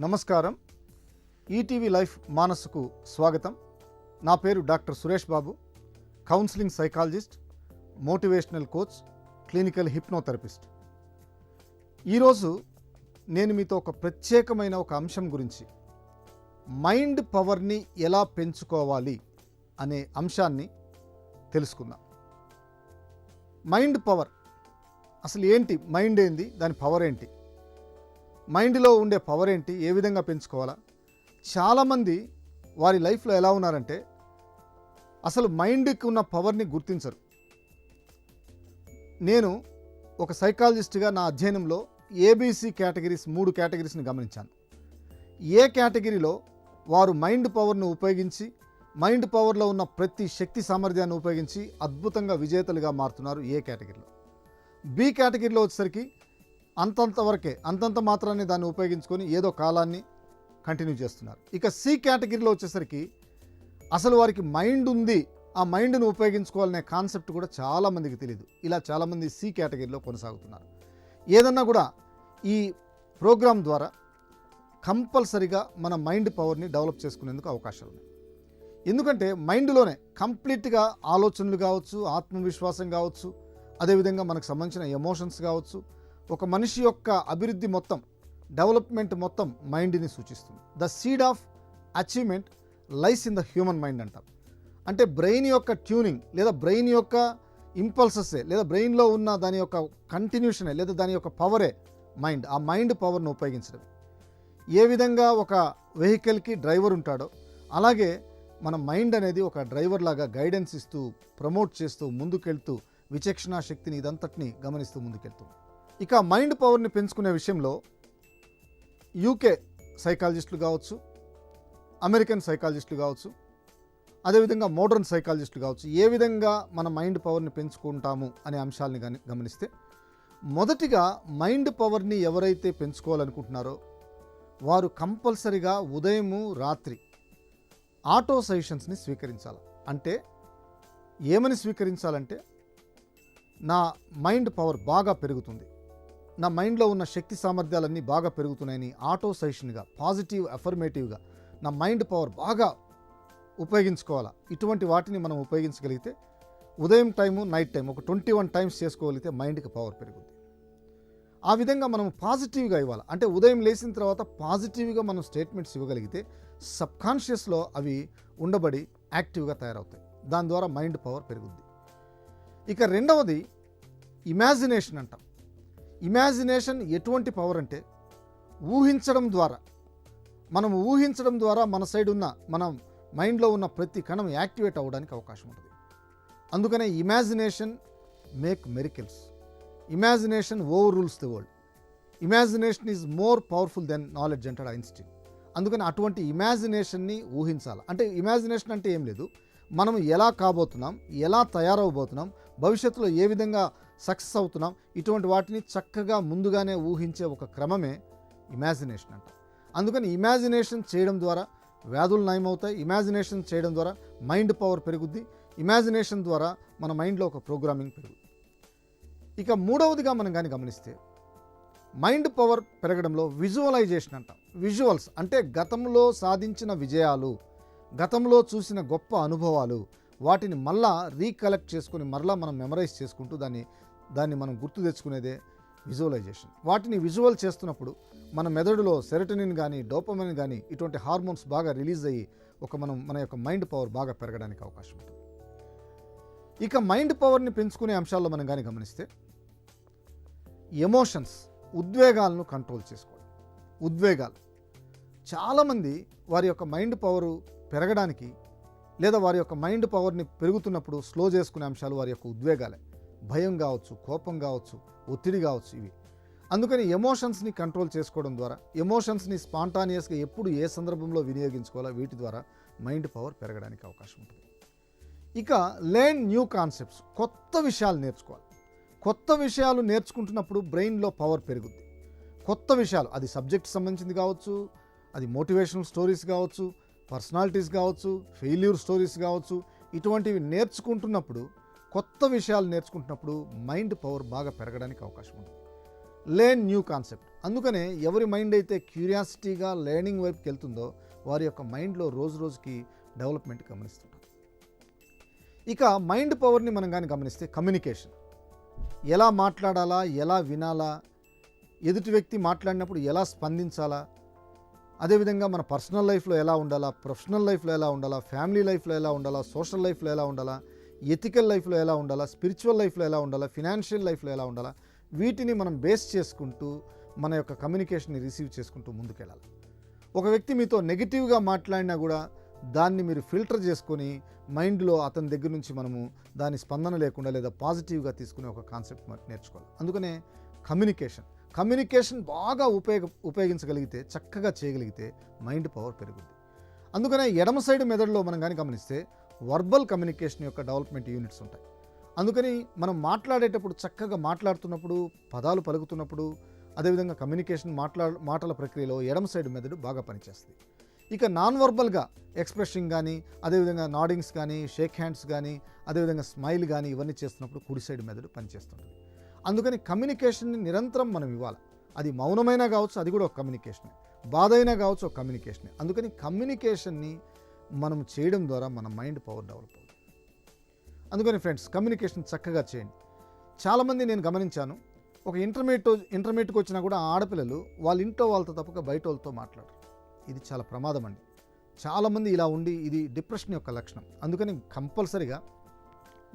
నమస్కారం. ETV life మానస్కు స్వాగతం. నా పేరు doctor Suresh Babu, counselling psychologist, motivational coach, clinical hypnotherapist. ఈరోజు నేను మీతో ఒక ప్రత్యేకమైన ఒక అంశం గురించి, మైండ్ పవర్ని ఎలా పెంచుకోవాలి అనే అంశాన్ని తెలుసుకుందాం. మైండ్ పవర్ అసలు ఏంటి? మైండ్ ఏంది? దాని పవర్ ఏంటి? మైండ్లో ఉండే పవర్ ఏంటి? ఏ విధంగా పెంచుకోవాలా? చాలామంది వారి లైఫ్లో ఎలా ఉన్నారంటే అసలు మైండ్కి ఉన్న పవర్ని గుర్తించరు. నేను ఒక సైకాలజిస్ట్గా నా అధ్యయనంలో ఏబీసీ కేటగిరీస్ 3 కేటగిరీస్ని గమనించాను. ఏ కేటగిరీలో వారు మైండ్ పవర్ను ఉపయోగించి, మైండ్ పవర్లో ఉన్న ప్రతి శక్తి సామర్థ్యాన్ని ఉపయోగించి అద్భుతంగా విజేతలుగా మారుతున్నారు ఏ కేటగిరీలో. బి కేటగిరీలో వచ్చేసరికి అంతంత మాత్రాన్ని దాన్ని ఉపయోగించుకొని ఏదో కాలాన్ని కంటిన్యూ చేస్తున్నారు. ఇక సి కేటగిరీలో వచ్చేసరికి అసలు వారికి మైండ్ ఉంది, ఆ మైండ్ను ఉపయోగించుకోవాలనే కాన్సెప్ట్ కూడా చాలామందికి తెలియదు. ఇలా చాలామంది సి కేటగిరీలో కొనసాగుతున్నారు. ఏదన్నా కూడా ఈ ప్రోగ్రాం ద్వారా కంపల్సరిగా మన మైండ్ పవర్ని డెవలప్ చేసుకునేందుకు అవకాశాలు ఉన్నాయి. ఎందుకంటే మైండ్లోనే కంప్లీట్గా ఆలోచనలు కావచ్చు, ఆత్మవిశ్వాసం కావచ్చు, అదేవిధంగా మనకు సంబంధించిన ఎమోషన్స్ కావచ్చు, ఒక మనిషి యొక్క అభివృద్ధి మొత్తం, డెవలప్మెంట్ మొత్తం మైండ్ని సూచిస్తుంది. The seed of achievement lies in the human mind అంటాం. అంటే బ్రెయిన్ యొక్క ట్యూనింగ్ లేదా బ్రెయిన్ యొక్క ఇంపల్సెసే లేదా బ్రెయిన్లో ఉన్న దాని యొక్క కంటిన్యూషనే లేదా దాని యొక్క పవరే మైండ్. ఆ మైండ్ పవర్ను ఉపయోగించడం. ఏ విధంగా ఒక వెహికల్కి డ్రైవర్ ఉంటాడో అలాగే మన మైండ్ అనేది ఒక డ్రైవర్ లాగా గైడెన్స్ ఇస్తూ, ప్రమోట్ చేస్తూ, ముందుకెళ్తూ, విచక్షణా శక్తిని ఇదంతటిని గమనిస్తూ ముందుకెళ్తుంది. ఇక మైండ్ పవర్ని పెంచుకునే విషయంలో యూకే సైకాలజిస్టులు కావచ్చు, అమెరికన్ సైకాలజిస్టులు కావచ్చు, అదేవిధంగా మోడర్న్ సైకాలజిస్టులు కావచ్చు, ఏ విధంగా మన మైండ్ పవర్ని పెంచుకుంటాము అనే అంశాలని గమనిస్తే, మొదటిగా మైండ్ పవర్ని ఎవరైతే పెంచుకోవాలనుకుంటున్నారో వారు కంపల్సరిగా ఉదయము రాత్రి ఆటో సజెషన్స్ని స్వీకరించాలి. అంటే ఏమని స్వీకరించాలంటే, నా మైండ్ పవర్ బాగా పెరుగుతుంది, నా మైండ్లో ఉన్న శక్తి సామర్థ్యాలన్నీ బాగా పెరుగుతున్నాయని ఆటో సజెషన్గా, పాజిటివ్ అఫర్మేటివ్గా నా మైండ్ పవర్ బాగా ఉపయోగించుకోవాలా. ఇటువంటి వాటిని మనం ఉపయోగించగలిగితే ఉదయం టైము, నైట్ టైం ఒక 21 టైమ్స్ చేసుకోగలిగితే మైండ్కి పవర్ పెరుగుతుంది. ఆ విధంగా మనం పాజిటివ్గా ఇవ్వాలి. అంటే ఉదయం లేచిన తర్వాత పాజిటివ్గా మనం స్టేట్మెంట్స్ ఇవ్వగలిగితే సబ్కాన్షియస్లో అవి ఉండబడి యాక్టివ్గా తయారవుతాయి. దాని ద్వారా మైండ్ పవర్ పెరుగుద్ది. ఇక రెండవది ఇమాజినేషన్ అంటాం. ఇమాజినేషన్ ఎటువంటి పవర్ అంటే ఊహించడం ద్వారా, మన సైడ్ ఉన్న మన మైండ్లో ఉన్న ప్రతి కణం యాక్టివేట్ అవ్వడానికి అవకాశం ఉంటుంది. అందుకనే imagination make miracles. Imagination over rules the world. Imagination is more powerful than knowledge అంటాడు ఐన్స్టీన్. అందుకని అటువంటి ఇమాజినేషన్ని ఊహించాలి. అంటే ఇమాజినేషన్ అంటే ఏం లేదు, మనం ఎలా కాబోతున్నాం, ఎలా తయారవబోతున్నాం, భవిష్యత్తులో ఏ విధంగా సక్సెస్ అవుతున్నాం, ఇటువంటి వాటిని చక్కగా ముందుగానే ఊహించే ఒక క్రమమే ఇమాజినేషన్ అంట. అందుకని ఇమాజినేషన్ చేయడం ద్వారా వ్యాధులు నయమవుతాయి. ఇమాజినేషన్ చేయడం ద్వారా మైండ్ పవర్ పెరుగుద్ది. ఇమాజినేషన్ ద్వారా మన మైండ్లో ఒక ప్రోగ్రామింగ్ పెరుగుద్ది. ఇక మూడవదిగా మనం కానీ గమనిస్తే, మైండ్ పవర్ పెరగడంలో విజువలైజేషన్ అంటాం. విజువల్స్ అంటే గతంలో సాధించిన విజయాలు, గతంలో చూసిన గొప్ప అనుభవాలు, వాటిని మళ్ళా రీకలెక్ట్ చేసుకుని మరలా మనం మెమరైజ్ చేసుకుంటూ దాన్ని మనం గుర్తు తెచ్చుకునేదే విజువలైజేషన్. వాటిని విజువల్ చేస్తున్నప్పుడు మన మెదడులో సెరటనిన్ కానీ, డోపమైన్ కానీ ఇటువంటి హార్మోన్స్ బాగా రిలీజ్ అయ్యి మన యొక్క మైండ్ పవర్ బాగా పెరగడానికి అవకాశం ఉంటుంది. ఇక మైండ్ పవర్ని పెంచుకునే అంశాల్లో మనం కానీ గమనిస్తే, ఎమోషన్స్, ఉద్వేగాలను కంట్రోల్ చేసుకోవడం. ఉద్వేగాలు చాలామంది వారి యొక్క మైండ్ పవరు పెరగడానికి లేదా వారి యొక్క మైండ్ పవర్ని పెరుగుతున్నప్పుడు స్లో చేసుకునే అంశాలు వారి యొక్క ఉద్వేగాలే. భయం కావచ్చు, కోపం కావచ్చు, ఒత్తిడి కావచ్చు, ఇవి. అందుకని ఎమోషన్స్ని కంట్రోల్ చేసుకోవడం ద్వారా, ఎమోషన్స్ని స్పాంటానియస్గా ఎప్పుడు ఏ సందర్భంలో వినియోగించుకోవాలో వీటి ద్వారా మైండ్ పవర్ పెరగడానికి అవకాశం ఉంటుంది. ఇక లెర్న్ న్యూ కాన్సెప్ట్స్, కొత్త విషయాలు నేర్చుకోవాలి. కొత్త విషయాలు నేర్చుకుంటున్నప్పుడు బ్రెయిన్లో పవర్ పెరుగుద్ది. కొత్త విషయాలు, అది సబ్జెక్ట్ సంబంధించింది కావచ్చు, అది మోటివేషనల్ స్టోరీస్ కావచ్చు, పర్సనాలిటీస్ కావచ్చు, ఫెయిల్యూర్ స్టోరీస్ కావచ్చు, ఇటువంటివి నేర్చుకుంటున్నప్పుడు, కొత్త విషయాలు నేర్చుకుంటున్నప్పుడు మైండ్ పవర్ బాగా పెరగడానికి అవకాశం ఉంటుంది. Learn new concept. అందుకనే ఎవరి మైండ్ అయితే క్యూరియాసిటీగా లెర్నింగ్ వైపుకి వెళ్తుందో వారి యొక్క మైండ్లో రోజు రోజుకి డెవలప్మెంట్ గమనిస్తుంటాం. ఇక మైండ్ పవర్ని మనం కానీ గమనిస్తే కమ్యూనికేషన్, ఎలా మాట్లాడాలా, ఎలా వినాలా, ఎదుటి వ్యక్తి మాట్లాడినప్పుడు ఎలా స్పందించాలా, అదేవిధంగా మన పర్సనల్ లైఫ్లో ఎలా ఉండాలా, ప్రొఫెషనల్ లైఫ్లో ఎలా ఉండాలా, ఫ్యామిలీ లైఫ్లో ఎలా ఉండాలా, సోషల్ లైఫ్లో ఎలా ఉండాలా, ఎథికల్ లైఫ్లో ఎలా ఉండాలా, స్పిరిచువల్ లైఫ్లో ఎలా ఉండాలా, ఫినాన్షియల్ లైఫ్లో ఎలా ఉండాలా, వీటిని మనం బేస్ చేసుకుంటూ మన యొక్క కమ్యూనికేషన్ని రిసీవ్ చేసుకుంటూ ముందుకెళ్ళాలి. ఒక వ్యక్తి మీతో నెగిటివ్గా మాట్లాడినా కూడా దాన్ని మీరు ఫిల్టర్ చేసుకొని మైండ్లో అతని దగ్గర నుంచి మనము దాని స్పందన లేకుండా లేదా పాజిటివ్గా తీసుకునే ఒక కాన్సెప్ట్ నేర్చుకోవాలి. అందుకనే కమ్యూనికేషన్ బాగా ఉపయోగించగలిగితే, చక్కగా చేయగలిగితే మైండ్ పవర్ పెరుగుతుంది. అందుకనే ఎడమ సైడ్ మెదడులో మనం కానీ గమనిస్తే వర్బల్ కమ్యూనికేషన్ యొక్క డెవలప్మెంట్ యూనిట్స్ ఉంటాయి. అందుకని మనం మాట్లాడేటప్పుడు చక్కగా మాట్లాడుతున్నప్పుడు, పదాలు పలుకుతున్నప్పుడు, అదేవిధంగా కమ్యూనికేషన్ మాటల ప్రక్రియలో ఎడమ సైడ్ మెదడు బాగా పనిచేస్తుంది. ఇక నాన్ వర్బల్గా ఎక్స్ప్రెషన్ కానీ, అదేవిధంగా నాడింగ్స్ కానీ, షేక్ హ్యాండ్స్ కానీ, అదేవిధంగా స్మైల్ కానీ ఇవన్నీ చేస్తున్నప్పుడు కుడి సైడ్ మెదడు పనిచేస్తుంది. అందుకని కమ్యూనికేషన్ని నిరంతరం మనం ఇవ్వాలి. అది మౌనమైనా కావచ్చు, అది కూడా ఒక కమ్యూనికేషనే. బాధ అయినా కావచ్చు, ఒక కమ్యూనికేషనే. అందుకని కమ్యూనికేషన్ని మనం చేయడం ద్వారా మన మైండ్ పవర్ డెవలప్ అవుతుంది. అందుకని ఫ్రెండ్స్, కమ్యూనికేషన్ చక్కగా చేయండి. చాలామంది నేను గమనించాను, ఒక ఇంటర్మీడియట్కి వచ్చినా కూడా ఆడపిల్లలు వాళ్ళ ఇంట్లో వాళ్ళతో తప్పక బయట వాళ్ళతో మాట్లాడరు. ఇది చాలా ప్రమాదం అండి. చాలామంది ఇలా ఉండి ఇది డిప్రెషన్ యొక్క లక్షణం. అందుకని కంపల్సరిగా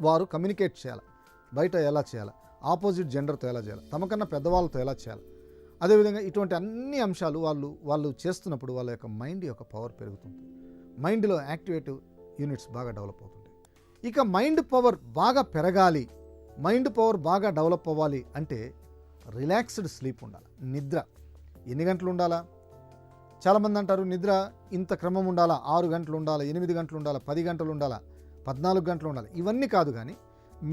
వారు కమ్యూనికేట్ చేయాలి. బయట ఎలా చేయాలి, ఆపోజిట్ జెండర్తో ఎలా చేయాలి, తమకన్నా పెద్దవాళ్ళతో ఎలా చేయాలి, అదేవిధంగా ఇటువంటి అన్ని అంశాలు వాళ్ళు చేస్తున్నప్పుడు వాళ్ళ యొక్క మైండ్ యొక్క పవర్ పెరుగుతుంది. మైండ్లో యాక్టివేటివ్ యూనిట్స్ బాగా డెవలప్ అవుతుంటాయి. ఇక మైండ్ పవర్ బాగా పెరగాలి, మైండ్ పవర్ బాగా డెవలప్ అవ్వాలి అంటే రిలాక్స్డ్ స్లీప్ ఉండాలి. నిద్ర ఎన్ని గంటలు ఉండాలా? చాలామంది అంటారు నిద్ర ఇంత క్రమం ఉండాలా, 6 గంటలు ఉండాలా, 8 గంటలు ఉండాలా, 10 గంటలు ఉండాలా, 14 గంటలు ఉండాలి. ఇవన్నీ కాదు, కానీ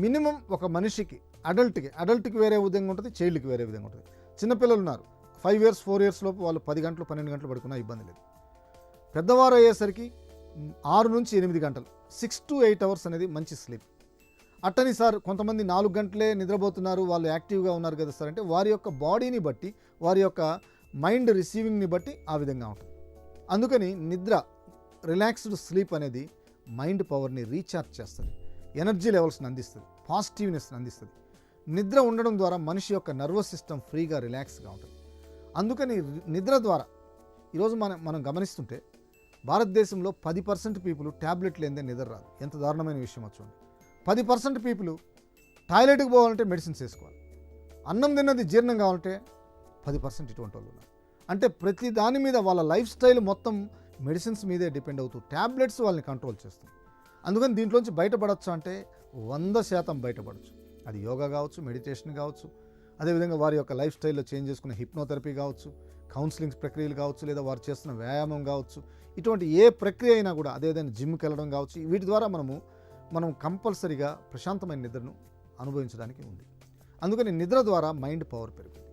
మినిమం ఒక మనిషికి అడల్ట్కి వేరే విధంగా ఉంటుంది, చైల్డ్కి వేరే విధంగా ఉంటుంది. చిన్నపిల్లలు ఉన్నారు 5 years 4 years లోపు వాళ్ళు 10 గంటలు 12 గంటలు పడుకున్నా ఇబ్బంది లేదు. పెద్దవారు అయ్యేసరికి 6 నుంచి 8 గంటలు 6 to 8 hours అనేది మంచి స్లీప్. అట్టని సార్ కొంతమంది 4 గంటలే నిద్రపోతున్నారు, వాళ్ళు యాక్టివ్గా ఉన్నారు కదా సార్ అంటే వారి యొక్క బాడీని బట్టి, వారి యొక్క మైండ్ రిసీవింగ్ని బట్టి ఆ విధంగా ఉంటుంది. అందుకని నిద్ర, రిలాక్స్డ్ స్లీప్ అనేది మైండ్ పవర్ని రీఛార్జ్ చేస్తుంది, ఎనర్జీ లెవెల్స్ని అందిస్తుంది, పాజిటివ్నెస్ని అందిస్తుంది. నిద్ర ఉండడం ద్వారా మనిషి యొక్క నర్వస్ సిస్టమ్ ఫ్రీగా రిలాక్స్గా ఉంటుంది. అందుకని నిద్ర ద్వారా ఈరోజు మనం గమనిస్తుంటే భారతదేశంలో 10% పీపుల్ ట్యాబ్లెట్ లేనిదే నిద్ర రాదు. ఎంత దారుణమైన విషయం వచ్చండి. 10% పీపుల్ టాయిలెట్కి పోవాలంటే మెడిసిన్స్ వేసుకోవాలి. అన్నం తిన్నది జీర్ణం కావాలంటే 10% ఇటువంటి వాళ్ళు ఉన్నారు. అంటే ప్రతి దాని మీద వాళ్ళ లైఫ్ స్టైల్ మొత్తం మెడిసిన్స్ మీదే డిపెండ్ అవుతూ ట్యాబ్లెట్స్ వాళ్ళని కంట్రోల్ చేస్తుంది. అందుకని దీంట్లోంచి బయటపడవచ్చు అంటే 100% బయటపడవచ్చు. అది యోగా కావచ్చు, మెడిటేషన్ కావచ్చు, అదేవిధంగా వారి యొక్క లైఫ్ స్టైల్లో చేంజ్ చేసుకునే హిప్నోథెరపీ కావచ్చు, కౌన్సిలింగ్ ప్రక్రియలు కావచ్చు, లేదా వారు చేస్తున్న వ్యాయామం కావచ్చు, ఇటువంటి ఏ ప్రక్రియ అయినా కూడా, అదేవిధంగా జిమ్కి వెళ్ళడం కావచ్చు, వీటి ద్వారా మనం కంపల్సరీగా ప్రశాంతమైన నిద్రను అనుభవించడానికి ఉంది. అందుకని నిద్ర ద్వారా మైండ్ పవర్ పెరుగుతుంది.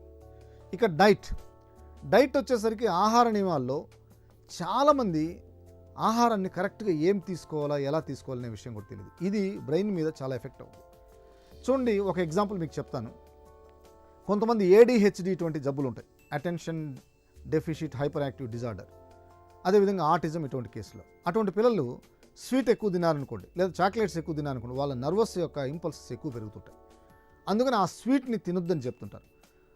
ఇక డైట్ వచ్చేసరికి ఆహార నియమాల్లో చాలామంది ఆహారాన్ని కరెక్ట్గా ఏం తీసుకోవాలా, ఎలా తీసుకోవాలనే విషయం కూడా తెలియదు. ఇది బ్రెయిన్ మీద చాలా ఎఫెక్ట్ అవుతుంది. చూడండి, ఒక ఎగ్జాంపుల్ మీకు చెప్తాను. కొంతమంది ADHD ఇటువంటి జబ్బులు ఉంటాయి, attention deficit hyper active disorder, అదేవిధంగా ఆటిజం. ఇటువంటి కేసులో అటువంటి పిల్లలు స్వీట్ ఎక్కువ తినారనుకోండి, లేదా చాక్లెట్స్ ఎక్కువ తినారనుకోండి, వాళ్ళ నర్వస్ యొక్క ఇంపల్సెస్ ఎక్కువ పెరుగుతుంటాయి. అందుకని ఆ స్వీట్ని తినొద్దని చెప్తుంటారు.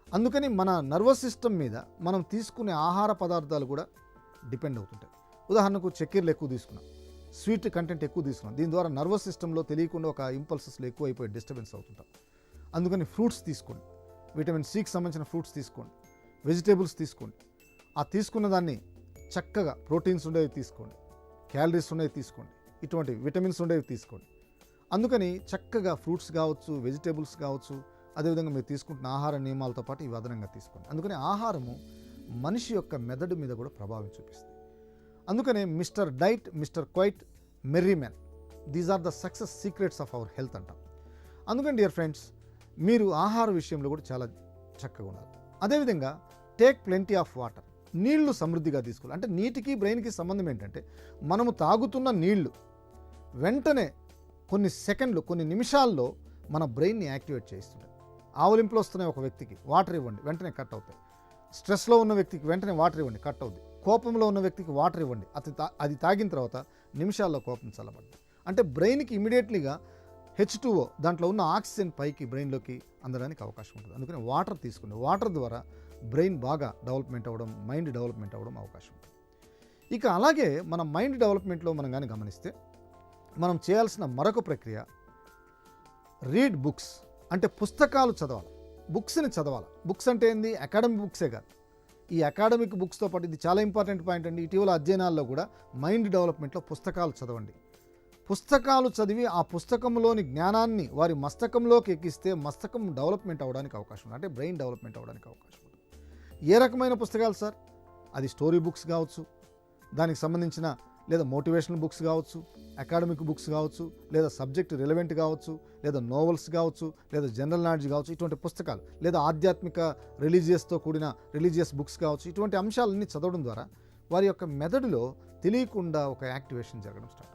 అందుకని మన నర్వస్ సిస్టమ్ మీద మనం తీసుకునే ఆహార పదార్థాలు కూడా డిపెండ్ అవుతుంటాయి. ఉదాహరణకు చక్కెరలు ఎక్కువ తీసుకున్నాం, స్వీట్ కంటెంట్ ఎక్కువ తీసుకున్నాం, దీని ద్వారా నర్వస్ సిస్టంలో తెలియకుండా ఒక ఇంపల్సెస్లో ఎక్కువ అయిపోయి డిస్టర్బెన్స్ అవుతుంటాం. అందుకని ఫ్రూట్స్ తీసుకోండి, విటమిన్ సికి సంబంధించిన ఫ్రూట్స్ తీసుకోండి, వెజిటేబుల్స్ తీసుకోండి. ఆ తీసుకున్న దాన్ని చక్కగా ప్రోటీన్స్ ఉండేవి తీసుకోండి, క్యాలరీస్ ఉండేవి తీసుకోండి, ఇటువంటి విటమిన్స్ ఉండేవి తీసుకోండి. అందుకని చక్కగా ఫ్రూట్స్ కావచ్చు, వెజిటేబుల్స్ కావచ్చు, అదేవిధంగా మీరు తీసుకుంటున్న ఆహార నియమాలతో పాటు ఇవి అదనంగా తీసుకోండి. అందుకని ఆహారము మనిషి యొక్క మెదడు మీద కూడా ప్రభావం చూపిస్తుంది. అందుకనే mister diet, mister quiet, merry man, these are the success secrets of our health అంటాం. అందుకని డియర్ ఫ్రెండ్స్, మీరు ఆహార విషయంలో కూడా చాలా చక్కగా ఉండాలి. అదేవిధంగా టేక్ ప్లెంటీ ఆఫ్ వాటర్, నీళ్లు సమృద్ధిగా తీసుకోవాలి. అంటే నీటికి బ్రెయిన్కి సంబంధం ఏంటంటే మనము తాగుతున్న నీళ్లు వెంటనే కొన్ని సెకండ్లు, కొన్ని నిమిషాల్లో మన బ్రెయిన్ని యాక్టివేట్ చేస్తుంటాయి. ఆవలింపులు వస్తున్నాయి ఒక వ్యక్తికి, వాటర్ ఇవ్వండి, వెంటనే కట్ అవుతాయి. స్ట్రెస్లో ఉన్న వ్యక్తికి వెంటనే వాటర్ ఇవ్వండి, కట్ అవుద్ది. కోపంలో ఉన్న వ్యక్తికి వాటర్ ఇవ్వండి, అది తాగిన తర్వాత నిమిషాల్లో కోపం చల్లబడుతుంది. అంటే బ్రెయిన్కి ఇమీడియట్లీగా H2O దాంట్లో ఉన్న ఆక్సిజన్ పైకి బ్రెయిన్లోకి అందడానికి అవకాశం ఉంటుంది. అందుకని వాటర్ తీసుకోండి. వాటర్ ద్వారా బ్రెయిన్ బాగా డెవలప్మెంట్ అవ్వడం, మైండ్ డెవలప్మెంట్ అవ్వడం అవకాశం ఉంటుంది. ఇక అలాగే మన మైండ్ డెవలప్మెంట్లో మనం కానీ గమనిస్తే మనం చేయాల్సిన మరొక ప్రక్రియ రీడ్ బుక్స్. అంటే పుస్తకాలు చదవాలి, బుక్స్ని చదవాలి. బుక్స్ అంటే ఏంది? అకాడమిక్ బుక్సే కాదు, ఈ అకాడమిక్ బుక్స్తో పాటు ఇది చాలా ఇంపార్టెంట్ పాయింట్ అండి. ఇటీవల అధ్యయనాల్లో కూడా మైండ్ డెవలప్మెంట్లో పుస్తకాలు చదవండి. పుస్తకాలు చదివి ఆ పుస్తకంలోని జ్ఞానాన్ని వారి మస్తకంలోకి ఎక్కిస్తే మస్తకం డెవలప్మెంట్ అవ్వడానికి అవకాశం ఉంది, అంటే బ్రెయిన్ డెవలప్మెంట్ అవ్వడానికి అవకాశం ఉంది. ఏ రకమైన పుస్తకాలు సార్? అది స్టోరీ బుక్స్ కావచ్చు, దానికి సంబంధించిన లేదా మోటివేషనల్ బుక్స్ కావచ్చు, అకాడమిక్ బుక్స్ కావచ్చు, లేదా సబ్జెక్ట్ రిలవెంట్ కావచ్చు, లేదా నోవెల్స్ కావచ్చు, లేదా జనరల్ నాలెడ్జ్ కావచ్చు, ఇటువంటి పుస్తకాలు, లేదా ఆధ్యాత్మిక రిలీజియస్తో కూడిన రిలీజియస్ బుక్స్ కావచ్చు. ఇటువంటి అంశాలన్నీ చదవడం ద్వారా వారి యొక్క మెదడులో తెలియకుండా ఒక యాక్టివేషన్ జరగడం స్టార్ట్ అవుతుంది.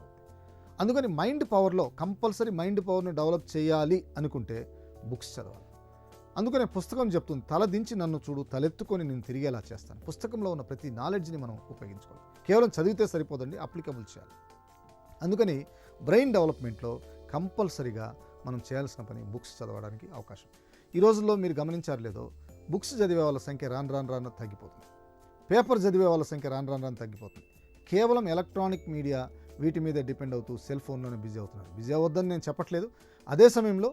అందుకని మైండ్ పవర్లో కంపల్సరీ మైండ్ పవర్ని డెవలప్ చేయాలి అనుకుంటే బుక్స్ చదవాలి. అందుకనే పుస్తకం చెప్తుంది, తల దించి నన్ను చూడు, తలెత్తుకొని నేను తిరిగేలా చేస్తాను. పుస్తకంలో ఉన్న ప్రతి నాలెడ్జ్ని మనం ఉపయోగించుకోవాలి. కేవలం చదివితే సరిపోదండి, అప్లికబుల్ చేయాలి. అందుకని బ్రెయిన్ డెవలప్మెంట్లో కంపల్సరీగా మనం చేయాల్సిన పని బుక్స్ చదవడానికి అవకాశం. ఈ రోజుల్లో మీరు గమనించారు లేదో, బుక్స్ చదివే వాళ్ళ సంఖ్య రాను తగ్గిపోతుంది. పేపర్ చదివే వాళ్ళ సంఖ్య రాను తగ్గిపోతుంది. కేవలం ఎలక్ట్రానిక్ మీడియా వీటి మీద డిపెండ్ అవుతూ సెల్ ఫోన్లోనే బిజీ అవుతున్నారు. బిజీ అవ్వద్దని నేను చెప్పట్లేదు, అదే సమయంలో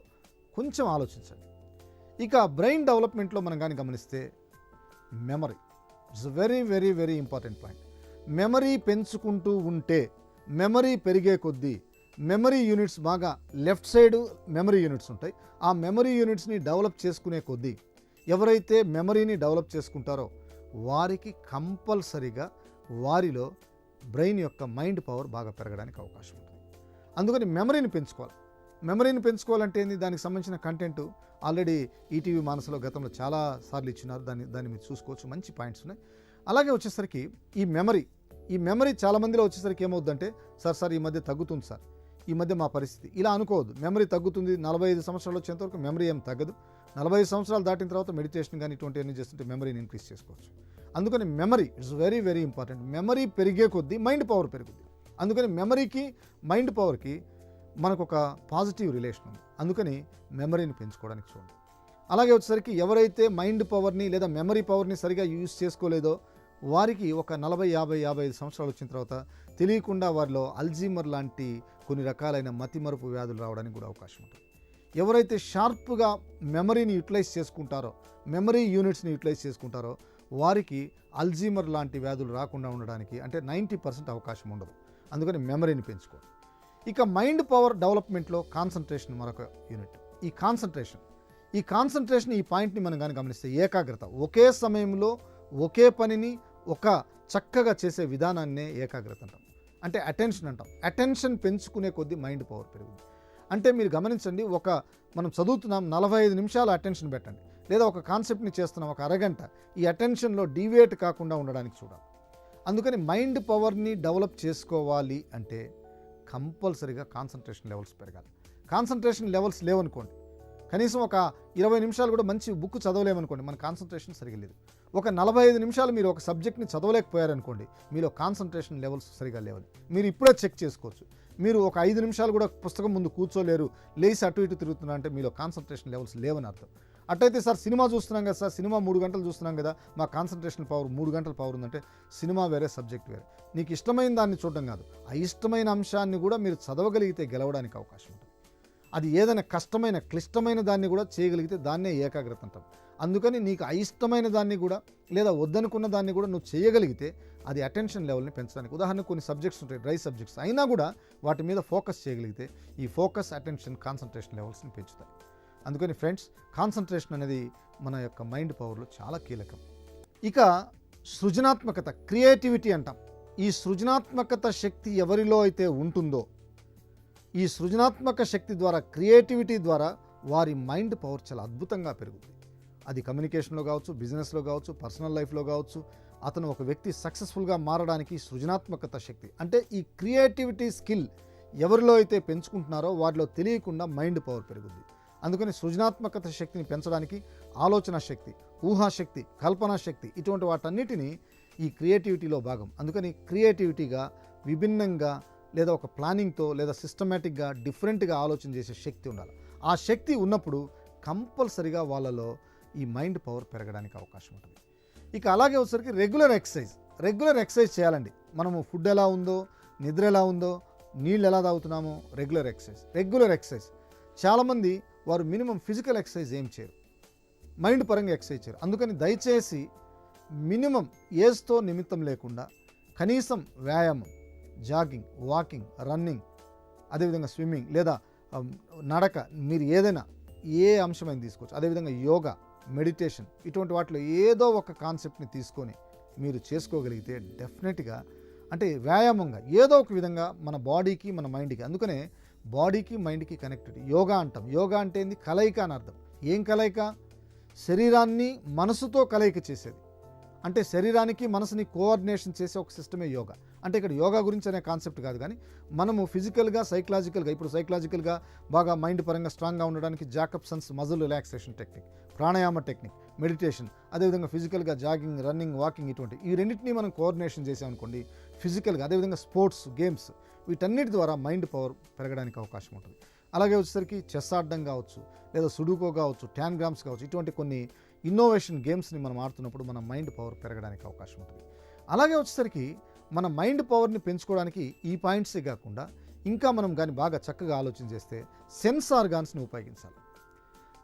కొంచెం ఆలోచించండి. ఇక బ్రెయిన్ డెవలప్మెంట్లో మనం కానీ గమనిస్తే memory it's very very very important point. Memory పెంచుకుంటూ ఉంటే, మెమరీ పెరిగే కొద్దీ మెమరీ యూనిట్స్ బాగా లెఫ్ట్ సైడ్ మెమరీ యూనిట్స్ ఉంటాయి. ఆ మెమరీ యూనిట్స్ని డెవలప్ చేసుకునే కొద్దీ ఎవరైతే మెమరీని డెవలప్ చేసుకుంటారో వారికి కంపల్సరీగా వారిలో బ్రెయిన్ యొక్క మైండ్ పవర్ బాగా పెరగడానికి అవకాశం ఉంటుంది. అందుకని మెమరీని పెంచుకోవాలి. మెమరీని పెంచుకోవాలంటే ఏంది? దానికి సంబంధించిన కంటెంట్ ఆల్రెడీ ఈటీవీ మానసలో గతంలో చాలా సార్లు ఇచ్చినారు, దాన్ని మీరు చూసుకోవచ్చు, మంచి పాయింట్స్ ఉన్నాయి. అలాగే వచ్చేసరికి ఈ మెమరీ చాలామందిలో వచ్చేసరికి ఏమవుద్దంటే, సార్ ఈ మధ్య తగ్గుతుంది సార్, ఈ మధ్య మా పరిస్థితి ఇలా అనుకోవద్దు. మెమరీ తగ్గుతుంది, 45 సంవత్సరాలు వచ్చేంతవరకు మెమరీ ఏం తగ్గదు. 45 సంవత్సరాలు దాటిన తర్వాత మెడిటేషన్ కానీ ఇటువంటివన్నీ చేస్తుంటే మెమరీని ఇంక్రీజ్ చేసుకోవచ్చు. అందుకని memory it's very very important. Memory పెరిగే కొద్దీ మైండ్ పవర్ పెరుగుద్ది. అందుకని మెమరీకి మైండ్ పవర్కి మనకు ఒక పాజిటివ్ రిలేషన్ ఉంది. అందుకని మెమరీని పెంచుకోవడానికి చూడండి. అలాగే వచ్చేసరికి ఎవరైతే మైండ్ పవర్ని లేదా మెమరీ పవర్ని సరిగా యూజ్ చేసుకోలేదో వారికి ఒక 40-50-55 సంవత్సరాలు వచ్చిన తర్వాత తెలియకుండా వారిలో అల్జీమర్ లాంటి కొన్ని రకాలైన మతిమరుపు వ్యాధులు రావడానికి కూడా అవకాశం ఉంటుంది. ఎవరైతే షార్ప్గా మెమరీని యూటిలైజ్ చేసుకుంటారో, మెమరీ యూనిట్స్ని యూటిలైజ్ చేసుకుంటారో వారికి అల్జీమర్ లాంటి వ్యాధులు రాకుండా ఉండడానికి అంటే 90% అవకాశం ఉండదు. అందుకని మెమరీని పెంచుకోవాలి. ఇక మైండ్ పవర్ డెవలప్మెంట్లో కాన్సన్ట్రేషన్ మరొక యూనిట్. ఈ కాన్సన్ట్రేషన్ ఈ పాయింట్ని మనం కానీ గమనిస్తే ఏకాగ్రత, ఒకే సమయంలో ఒకే పనిని ఒక చక్కగా చేసే విధానాన్నే ఏకాగ్రత అంటాం, అంటే అటెన్షన్ అంటాం. అటెన్షన్ పెంచుకునే కొద్దీ మైండ్ పవర్ పెరుగుతుంది. అంటే మీరు గమనించండి, మనం చదువుతున్నాం, 45 నిమిషాలు అటెన్షన్ పెట్టండి, లేదా ఒక కాన్సెప్ట్ని చేస్తున్నాం ఒక అరగంట, ఈ అటెన్షన్లో డీవియేట్ కాకుండా ఉండడానికి చూడాలి. అందుకని మైండ్ పవర్ని డెవలప్ చేసుకోవాలి అంటే కంపల్సరీగా కాన్సన్ట్రేషన్ లెవెల్స్ పెరగాలి. కాన్సన్ట్రేషన్ లెవెల్స్ లేవనుకోండి, కనీసం ఒక 20 నిమిషాలు కూడా మంచి బుక్ చదవలేమనుకోండి, మన కాన్సన్ట్రేషన్ సరిగా లేదు. ఒక 45 నిమిషాలు మీరు ఒక సబ్జెక్ట్ని చదవలేకపోయారనుకోండి, మీలో కాన్సన్ట్రేషన్ లెవెల్స్ సరిగా లేవని మీరు ఇప్పుడే చెక్ చేసుకోవచ్చు. మీరు ఒక 5 నిమిషాలు కూడా పుస్తకం ముందు కూర్చోలేరు, లేచి అటు ఇటు తిరుగుతున్నా అంటే మీలో కాన్సన్ట్రేషన్ లెవెల్స్ లేవని అర్థం. అట్టయితే సార్ సినిమా చూస్తున్నాం కదా సార్, సినిమా 3 గంటలు చూస్తున్నాం కదా, మా కాన్సన్ట్రేషన్ పవర్ 3 గంటల పవర్ ఉందంటే సినిమా వేరే, సబ్జెక్ట్ వేరే. నీకు ఇష్టమైన దాన్ని చూడడం కాదు, అయిష్టమైన అంశాన్ని కూడా మీరు చదవగలిగితే గెలవడానికి అవకాశం ఉంటుంది. అది ఏదైనా కష్టమైన క్లిష్టమైన దాన్ని కూడా చేయగలిగితే దాన్నే ఏకాగ్రత అంటాం. అందుకని నీకు అయిష్టమైన దాన్ని కూడా లేదా వద్దనుకున్న దాన్ని కూడా నువ్వు చేయగలిగితే అది అటెన్షన్ లెవెల్ని పెంచడానికి. ఉదాహరణకు కొన్ని సబ్జెక్ట్స్ ఉంటాయి, డ్రై సబ్జెక్ట్స్ అయినా కూడా వాటి మీద ఫోకస్ చేయగలిగితే ఈ ఫోకస్, అటెన్షన్, కాన్సన్ట్రేషన్ లెవెల్స్ని పెంచుతాయి. అందుకని ఫ్రెండ్స్, కాన్సన్ట్రేషన్ అనేది మన యొక్క మైండ్ పవర్లో చాలా కీలకం. ఇక సృజనాత్మకత, క్రియేటివిటీ అంటాం. ఈ సృజనాత్మకత శక్తి ఎవరిలో అయితే ఉంటుందో, ఈ సృజనాత్మక శక్తి ద్వారా, క్రియేటివిటీ ద్వారా వారి మైండ్ పవర్ చాలా అద్భుతంగా పెరుగుతుంది. అది కమ్యూనికేషన్లో కావచ్చు, బిజినెస్లో కావచ్చు, పర్సనల్ లైఫ్లో కావచ్చు. అతను ఒక వ్యక్తి సక్సెస్ఫుల్గా మారడానికి సృజనాత్మకత శక్తి అంటే ఈ క్రియేటివిటీ స్కిల్ ఎవరిలో అయితే పెంచుకుంటున్నారో వారిలో తెలియకుండా మైండ్ పవర్ పెరుగుద్ది. అందుకని సృజనాత్మకత శక్తిని పెంచడానికి ఆలోచన శక్తి, ఊహాశక్తి, కల్పనా శక్తి ఇటువంటి వాటన్నిటిని ఈ క్రియేటివిటీలో భాగం. అందుకని క్రియేటివిటీగా, విభిన్నంగా, లేదా ఒక ప్లానింగ్తో, లేదా సిస్టమేటిక్గా, డిఫరెంట్గా ఆలోచన చేసే శక్తి ఉండాలి. ఆ శక్తి ఉన్నప్పుడు కంపల్సరిగా వాళ్ళలో ఈ మైండ్ పవర్ పెరగడానికి అవకాశం ఉంటుంది. ఇక అలాగే వచ్చేసరికి రెగ్యులర్ ఎక్సర్సైజ్ చేయాలండి. మనము ఫుడ్ ఎలా ఉందో, నిద్ర ఎలా ఉందో, నీళ్ళు ఎలా తాగుతున్నామో, రెగ్యులర్ ఎక్సర్సైజ్. చాలామంది వారు మినిమం ఫిజికల్ ఎక్సర్సైజ్ ఏం చేయరు, మైండ్ పరంగా ఎక్సర్సైజ్ చేయరు. అందుకని దయచేసి మినిమం ఏజ్తో నిమిత్తం లేకుండా కనీసం వ్యాయామం, జాగింగ్, వాకింగ్, రన్నింగ్, అదేవిధంగా స్విమ్మింగ్ లేదా నడక, మీరు ఏదైనా ఏ అంశమైన తీసుకోవచ్చు. అదేవిధంగా యోగా, మెడిటేషన్ ఇటువంటి వాటిలో ఏదో ఒక కాన్సెప్ట్ని తీసుకొని మీరు చేసుకోగలిగితే డెఫినెట్గా అంటే వ్యాయామంగా ఏదో ఒక విధంగా మన బాడీకి మన మైండ్కి, అందుకనే బాడీకి మైండ్కి కనెక్టెడ్ యోగా అంటాం. యోగా అంటే ఏంది? కలయిక అని అర్థం. ఏం కలయిక? శరీరాన్ని మనసుతో కలయిక చేసేది. అంటే శరీరానికి మనసుని కోఆర్డినేషన్ చేసే ఒక సిస్టమే యోగా. అంటే ఇక్కడ యోగా గురించి అనే కాన్సెప్ట్ కాదు, కానీ మనము ఫిజికల్గా, సైకలాజికల్గా, ఇప్పుడు సైకలాజికల్గా బాగా మైండ్ పరంగా స్ట్రాంగ్గా ఉండడానికి Jacobson's muscle relaxation technique, pranayama technique, meditation, అదేవిధంగా ఫిజికల్గా జాగింగ్, రన్నింగ్, వాకింగ్ ఇటువంటి ఈ రెండింటినీ మనం కోఆర్డినేషన్ చేసామనుకోండి ఫిజికల్గా, అదేవిధంగా స్పోర్ట్స్, గేమ్స్ వీటన్నిటి ద్వారా మైండ్ పవర్ పెరగడానికి అవకాశం ఉంటుంది. అలాగే వచ్చేసరికి చెస్ ఆడడం కావచ్చు, లేదా సుడూకో కావచ్చు, ట్యాన్గ్రామ్స్ కావచ్చు, ఇటువంటి కొన్ని ఇన్నోవేషన్ గేమ్స్ని మనం ఆడుతున్నప్పుడు మన మైండ్ పవర్ పెరగడానికి అవకాశం ఉంటుంది. అలాగే వచ్చేసరికి మన మైండ్ పవర్ని పెంచుకోవడానికి ఈ పాయింట్సే కాకుండా ఇంకా మనం కానీ బాగా చక్కగా ఆలోచన చేస్తే సెన్స్ ఆర్గాన్స్ని ఉపయోగించాలి.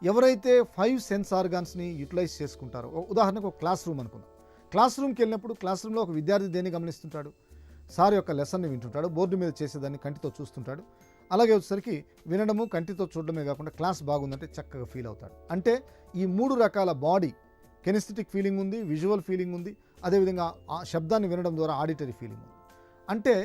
ఎవరైతే 5 సెన్స్ ఆర్గాన్స్ని యూటిలైజ్ చేసుకుంటారో, ఉదాహరణకు ఒక క్లాస్ రూమ్ అనుకుందాం. క్లాస్ రూమ్కి వెళ్ళినప్పుడు క్లాస్ రూమ్లో ఒక విద్యార్థి దేన్ని గమనిస్తుంటాడు? సార్ యొక్క లెసన్ని వింటుంటాడు, బోర్డు మీద చేసేదాన్ని కంటితో చూస్తుంటాడు. అలాగే వచ్చేసరికి వినడము, కంటితో చూడడమే కాకుండా క్లాస్ బాగుందంటే చక్కగా ఫీల్ అవుతాడు. అంటే ఈ 3 రకాల బాడీ కెనిస్థెటిక్ ఫీలింగ్ ఉంది, విజువల్ ఫీలింగ్ ఉంది, అదేవిధంగా ఆ శబ్దాన్ని వినడం ద్వారా ఆడిటరీ ఫీలింగ్ ఉంది. అంటే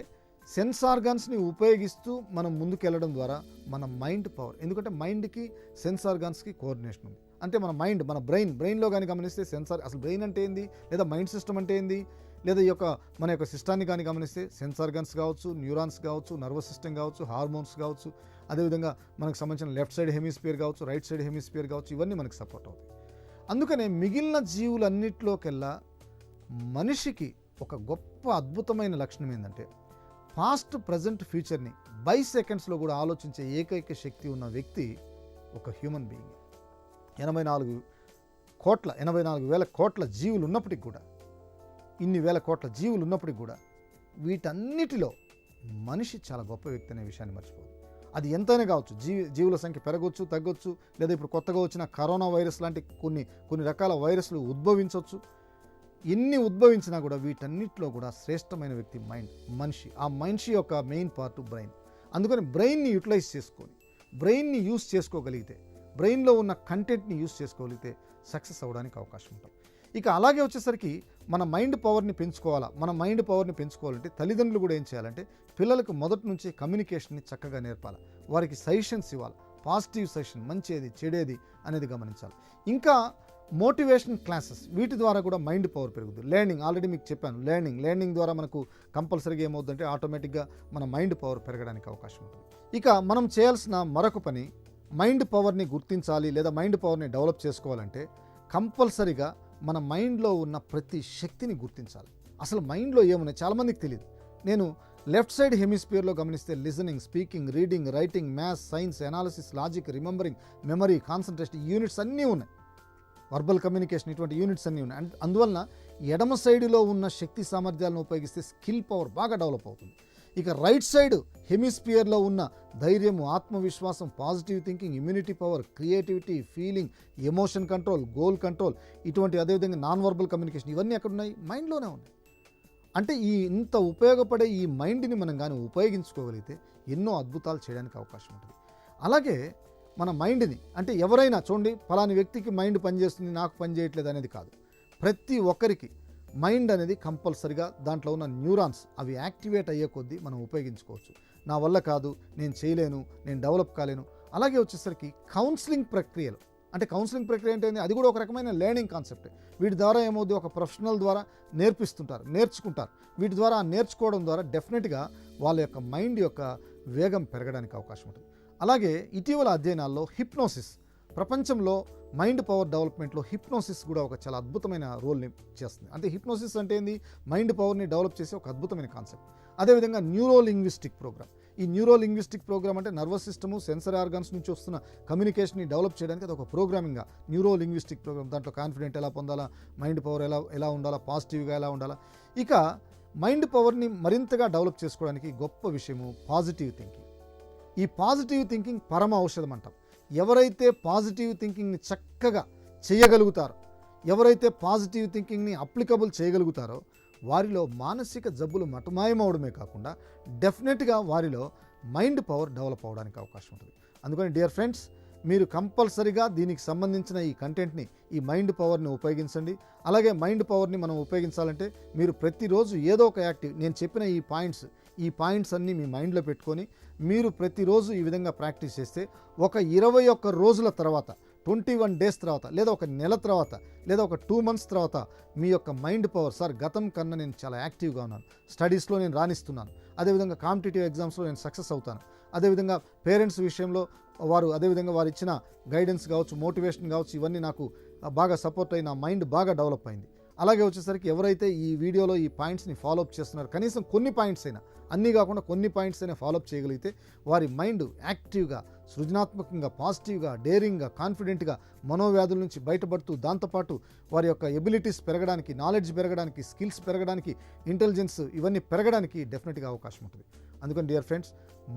సెన్స్ ఆర్గాన్స్ని ఉపయోగిస్తూ మనం ముందుకెళ్ళడం ద్వారా మన మైండ్ పవర్, ఎందుకంటే మైండ్కి సెన్స్ ఆర్గాన్స్కి కోఆర్డినేషన్ ఉంది. అంటే మన మైండ్, మన బ్రెయిన్లో కానీ గమనిస్తే అసలు బ్రెయిన్ అంటే ఏంది, లేదా మైండ్ సిస్టమ్ అంటే ఏంది, లేదా ఈ యొక్క మన యొక్క సిస్టాన్ని కానీ గమనిస్తే సెన్స్ ఆర్గాన్స్ కావచ్చు, న్యూరాన్స్ కావచ్చు, నర్వస్ సిస్టమ్ కావచ్చు, హార్మోన్స్ కావచ్చు, అదేవిధంగా మనకు సంబంధించిన లెఫ్ట్ సైడ్ హెమిస్ఫియర్ కావచ్చు, రైట్ సైడ్ హెమిస్ఫియర్ కావచ్చు, ఇవన్నీ మనకు సపోర్ట్ అవుతాయి. అందుకనే మిగిలిన జీవులన్నిటిలోకెల్లా మనిషికి ఒక గొప్ప అద్భుతమైన లక్షణం ఏంటంటే పాస్ట్, ప్రజెంట్, ఫ్యూచర్ని బై సెకండ్స్లో కూడా ఆలోచించే ఏకైక శక్తి ఉన్న వ్యక్తి ఒక హ్యూమన్ బీయింగ్. 84,000 కోట్ల జీవులు ఉన్నప్పటికి కూడా, ఇన్ని వేల కోట్ల జీవులు ఉన్నప్పటికి కూడా వీటన్నిటిలో మనిషి చాలా గొప్ప వ్యక్తి అనే విషయాన్ని మర్చిపోదు. అది ఎంతైనా కావచ్చు, జీవుల సంఖ్య పెరగవచ్చు, తగ్గొచ్చు, లేదా ఇప్పుడు కొత్తగా వచ్చిన కరోనా వైరస్ లాంటి కొన్ని రకాల వైరస్లు ఉద్భవించవచ్చు. ఎన్ని ఉద్భవించినా కూడా వీటన్నిటిలో కూడా శ్రేష్టమైన వ్యక్తి మనిషి. ఆ మనిషి యొక్క మెయిన్ పార్ట్ బ్రెయిన్. అందుకని బ్రెయిన్ని యూటిలైజ్ చేసుకొని, బ్రెయిన్ని యూస్ చేసుకోగలిగితే, బ్రెయిన్లో ఉన్న కంటెంట్ని యూస్ చేసుకోగలిగితే సక్సెస్ అవ్వడానికి అవకాశం ఉంటుంది. ఇక అలాగే వచ్చేసరికి మన మైండ్ పవర్ని పెంచుకోవాలంటే తల్లిదండ్రులు కూడా ఏం చేయాలంటే పిల్లలకు మొదటి నుంచి కమ్యూనికేషన్ని చక్కగా నేర్పాలి. వారికి సజెషన్స్ ఇవ్వాలి, పాజిటివ్ సజెషన్, మంచిది చెడేది అనేది గమనించాలి. ఇంకా మోటివేషన్ క్లాసెస్, వీటి ద్వారా కూడా మైండ్ పవర్ పెరుగుతుంది. లెర్నింగ్, ఆల్రెడీ మీకు చెప్పాను, లెర్నింగ్ ద్వారా మనకు కంపల్సరీగా ఏమవుతుందంటే ఆటోమేటిక్గా మన మైండ్ పవర్ పెరగడానికి అవకాశం ఉంటుంది. ఇక మనం చేయాల్సిన మరొక పని, మైండ్ పవర్ని గుర్తించాలి లేదా మైండ్ పవర్ని డెవలప్ చేసుకోవాలంటే కంపల్సరీగా మన మైండ్లో ఉన్న ప్రతి శక్తిని గుర్తించాలి. అసలు మైండ్లో ఏమున్నాయి చాలామందికి తెలియదు. నేను లెఫ్ట్ సైడ్ హెమిస్ఫియర్లో గమనిస్తే listening, speaking, reading, writing, maths, science, analysis, logic, remembering, memory, concentration units అన్నీ ఉన్నాయి. వర్బల్ కమ్యూనికేషన్ ఇటువంటి యూనిట్స్ అన్నీ ఉన్నాయి. అందువలన ఎడమ సైడ్లో ఉన్న శక్తి సామర్థ్యాలను ఉపయోగిస్తే స్కిల్ పవర్ బాగా డెవలప్ అవుతుంది. ఇక రైట్ సైడ్ హెమిస్ఫియర్లో ఉన్న ధైర్యము, ఆత్మవిశ్వాసం, positive thinking, immunity power, creativity, feeling, emotion control, goal control, ఇటువంటి అదేవిధంగా నాన్ వర్బల్ కమ్యూనికేషన్ ఇవన్నీ ఎక్కడున్నాయి? మైండ్లోనే ఉన్నాయి. అంటే ఇంత ఉపయోగపడే ఈ మైండ్ని మనం కానీ ఉపయోగించుకోగలిగితే ఎన్నో అద్భుతాలు చేయడానికి అవకాశం ఉంటుంది. అలాగే మన మైండ్ని, అంటే ఎవరైనా చూడండి, ఫలాని వ్యక్తికి మైండ్ పనిచేస్తుంది, నాకు పని చేయట్లేదు అనేది కాదు. ప్రతి ఒక్కరికి మైండ్ అనేది కంపల్సరిగా దాంట్లో ఉన్న న్యూరాన్స్ అవి యాక్టివేట్ అయ్యే కొద్దీ మనం ఉపయోగించుకోవచ్చు. నా వల్ల కాదు, నేను చేయలేను, నేను డెవలప్ కాలేను. అలాగే వచ్చేసరికి కౌన్సిలింగ్ ప్రక్రియలు, అంటే కౌన్సిలింగ్ ప్రక్రియ అంటే అది కూడా ఒక రకమైన లెర్నింగ్ కాన్సెప్ట్. వీటి ద్వారా ఏమవుతుంది, ఒక ప్రొఫెషనల్ ద్వారా నేర్చుకుంటారు. వీటి ద్వారా నేర్చుకోవడం ద్వారా డెఫినెట్గా వాళ్ళ యొక్క మైండ్ యొక్క వేగం పెరగడానికి అవకాశం ఉంటుంది. అలాగే ఇటీవల అధ్యయనాల్లో హిప్నోసిస్, ప్రపంచంలో మైండ్ పవర్ డెవలప్మెంట్లో హిప్నోసిస్ కూడా ఒక చాలా అద్భుతమైన రోల్ని చేస్తుంది. అంటే హిప్నోసిస్ అంటే ఏంది, మైండ్ పవర్ని డెవలప్ చేసే ఒక అద్భుతమైన కాన్సెప్ట్. అదేవిధంగా న్యూరో లింగ్విస్టిక్ ప్రోగ్రామ్. ఈ న్యూరో లింగ్విస్టిక్ ప్రోగ్రామ్ అంటే నర్వస్ సిస్టము, సెన్సరీ ఆర్గాన్స్ నుంచి వస్తున్న కమ్యూనికేషన్ని డెవలప్ చేయడానికి అది ఒక ప్రోగ్రామింగ్గా న్యూరో లింగ్విస్టిక్ ప్రోగ్రామ్. దాంట్లో కాన్ఫిడెంట్ ఎలా పొందాలా, మైండ్ పవర్ ఎలా ఉండాలా, పాజిటివ్గా ఎలా ఉండాలా. ఇక మైండ్ పవర్ని మరింతగా డెవలప్ చేసుకోవడానికి గొప్ప విషయము పాజిటివ్ థింకింగ్. ఈ పాజిటివ్ థింకింగ్ పరమ ఔషధం అంటాం. ఎవరైతే పాజిటివ్ థింకింగ్ని చక్కగా చేయగలుగుతారో, ఎవరైతే పాజిటివ్ థింకింగ్ని అప్లికబుల్ చేయగలుగుతారో వారిలో మానసిక జబ్బులు మటుమాయమవడమే కాకుండా డెఫినెట్గా వారిలో మైండ్ పవర్ డెవలప్ అవ్వడానికి అవకాశం ఉంటుంది. అందుకని డియర్ ఫ్రెండ్స్, మీరు కంపల్సరీగా దీనికి సంబంధించిన ఈ కంటెంట్ని, ఈ మైండ్ పవర్ని ఉపయోగించండి. అలాగే మైండ్ పవర్ని మనం ఉపయోగించాలంటే మీరు ప్రతిరోజు ఏదో ఒక యాక్టివ్, నేను చెప్పిన ఈ పాయింట్స్ అన్నీ మీ మైండ్లో పెట్టుకొని మీరు ప్రతిరోజు ఈ విధంగా ప్రాక్టీస్ చేస్తే ఒక 21 రోజుల తర్వాత, 21 డేస్ తర్వాత, లేదా ఒక నెల తర్వాత, లేదా ఒక 2 మంత్స్ తర్వాత మీ యొక్క మైండ్ పవర్, సార్ గతం కన్నా నేను చాలా యాక్టివ్గా ఉన్నాను, స్టడీస్లో నేను రాణిస్తున్నాను, అదేవిధంగా కాంపిటేటివ్ ఎగ్జామ్స్లో నేను సక్సెస్ అవుతాను, అదేవిధంగా పేరెంట్స్ విషయంలో అదేవిధంగా వారు ఇచ్చిన గైడెన్స్ కావచ్చు, మోటివేషన్ కావచ్చు, ఇవన్నీ నాకు బాగా సపోర్ట్ అయి నా మైండ్ బాగా డెవలప్ అయింది. అలాగే వచ్చేసరికి ఎవరైతే ఈ వీడియోలో ఈ పాయింట్స్ని ఫాలోఅప్ చేస్తున్నారో, కనీసం కొన్ని పాయింట్స్ అయినా, అన్నీ కాకుండా కొన్ని పాయింట్స్ అయినా ఫాలోఅప్ చేయగలిగితే వారి మైండ్ యాక్టివ్గా, సృజనాత్మకంగా, పాజిటివ్గా, డేరింగ్గా, కాన్ఫిడెంట్గా మనోవ్యాధుల నుంచి బయటపడుతూ, దాంతోపాటు వారి యొక్క ఎబిలిటీస్ పెరగడానికి, నాలెడ్జ్ పెరగడానికి, స్కిల్స్ పెరగడానికి, ఇంటెలిజెన్స్ ఇవన్నీ పెరగడానికి డెఫినెట్గా అవకాశం ఉంటుంది. అందుకని డియర్ ఫ్రెండ్స్,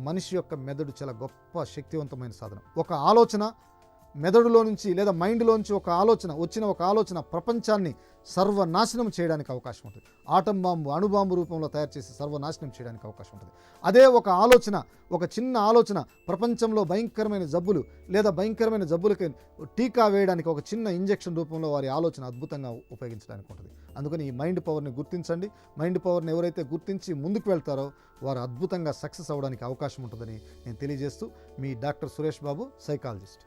మనిషి యొక్క మెదడు చాలా గొప్ప శక్తివంతమైన సాధనం. ఒక ఆలోచన మెదడులో నుంచి లేదా మైండ్లో నుంచి వచ్చిన ఒక ఆలోచన ప్రపంచాన్ని సర్వనాశనం చేయడానికి అవకాశం ఉంటుంది. ఆటం బాంబు, అణుబాంబు రూపంలో తయారు చేసి సర్వనాశనం చేయడానికి అవకాశం ఉంటుంది. అదే ఒక చిన్న ఆలోచన ప్రపంచంలో భయంకరమైన జబ్బులకి టీకా వేయడానికి ఒక చిన్న ఇంజెక్షన్ రూపంలో వారి ఆలోచన అద్భుతంగా ఉపయోగించడానికి ఉంటుంది. అందుకని ఈ మైండ్ పవర్ని గుర్తించండి. మైండ్ పవర్ని ఎవరైతే గుర్తించి ముందుకు వెళ్తారో వారు అద్భుతంగా సక్సెస్ అవ్వడానికి అవకాశం ఉంటుందని నేను తెలియజేస్తూ, మీ డాక్టర్ సురేష్ బాబు, సైకాలజిస్ట్.